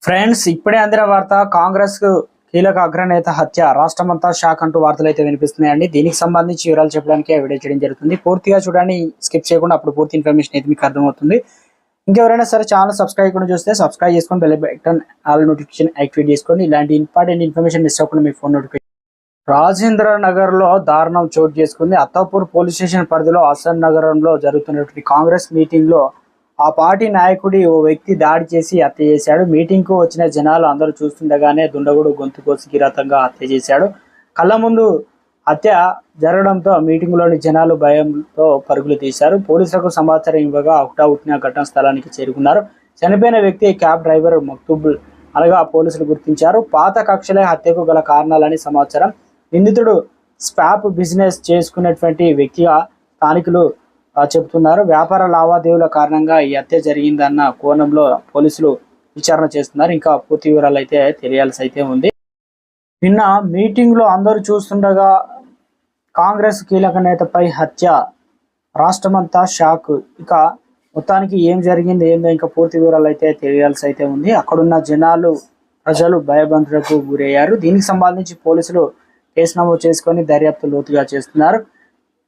Friends, ఇప్పుడే అందిన వార్త. కాంగ్రెస్ కీలక అగ్రనేత హత్య, రాష్ట్రమంతా షాక్ అంటూ వార్తలు అయితే వినిపిస్తున్నాయండి. దీనికి సంబంధించి వివరాలు చెప్పడానికి వీడియో చేయడం జరుగుతుంది. పూర్తిగా చూడండి, స్కిప్ చేయకుండా. అప్పుడు పూర్తి ఇన్ఫర్మేషన్ అయితే మీకు అర్థమవుతుంది. ఇంకెవరైనా సరే ఛానల్ సబ్స్క్రైబ్ కూడా చూస్తే సబ్స్క్రైబ్ చేసుకొని bell button all notification activate చేసుకోండి. ఇలాంటి ఇంపార్టెంట్ ఇన్ఫర్మేషన్ మిస్ అవ్వకుండా మీ ఫోన్ నోటిఫికేషన్. రాజేంద్ర నగర్ లో దారుణం చోటు చేసుకుంది. అత్తాపూర్ పోలీస్ స్టేషన్ పరిధిలో హసన్ నగరంలో జరుగుతున్నటువంటి కాంగ్రెస్ మీటింగ్ లో ఆ పార్టీ నాయకుడి ఓ వ్యక్తి దాడి చేసి హత్య చేశాడు. మీటింగ్ కు వచ్చిన జనాలు అందరూ చూస్తుండగానే దుండగుడు గొంతు కోసి కిరాతంగా హత్య చేశాడు. కళ్ళ ముందు హత్య జరగడంతో మీటింగ్ లోని జనాలు భయంతో పరుగులు తీశారు. పోలీసులకు సమాచారం ఇవ్వగా హుటాహుటిన ఘటనా స్థలానికి చేరుకున్నారు. చనిపోయిన వ్యక్తి క్యాబ్ డ్రైవర్ మక్తూబుల్ అనగా పోలీసులు గుర్తించారు. పాత కక్షలే హత్యకు గల కారణాలని సమాచారం. నిందితుడు స్పాప్ బిజినెస్ చేసుకున్నటువంటి వ్యక్తిగా స్థానికులు చెబుతున్నారు. వ్యాపార లావాదేవీల కారణంగా ఈ హత్య జరిగిందన్న కోణంలో పోలీసులు విచారణ చేస్తున్నారు. ఇంకా పూర్తి వివరాలు అయితే తెలియాల్సి అయితే ఉంది. నిన్న మీటింగ్ లో అందరూ చూస్తుండగా కాంగ్రెస్ కీలక నేతపై హత్య, రాష్ట్రమంతా షాక్. ఇక మొత్తానికి ఏం జరిగింది ఏందో ఇంకా పూర్తి వివరాలు అయితే తెలియాల్సి అయితే ఉంది. అక్కడున్న ప్రజలు భయభ్రాంతులకు గురయ్యారు. దీనికి సంబంధించి పోలీసులు కేసు నమోదు చేసుకొని దర్యాప్తు లోతుగా చేస్తున్నారు.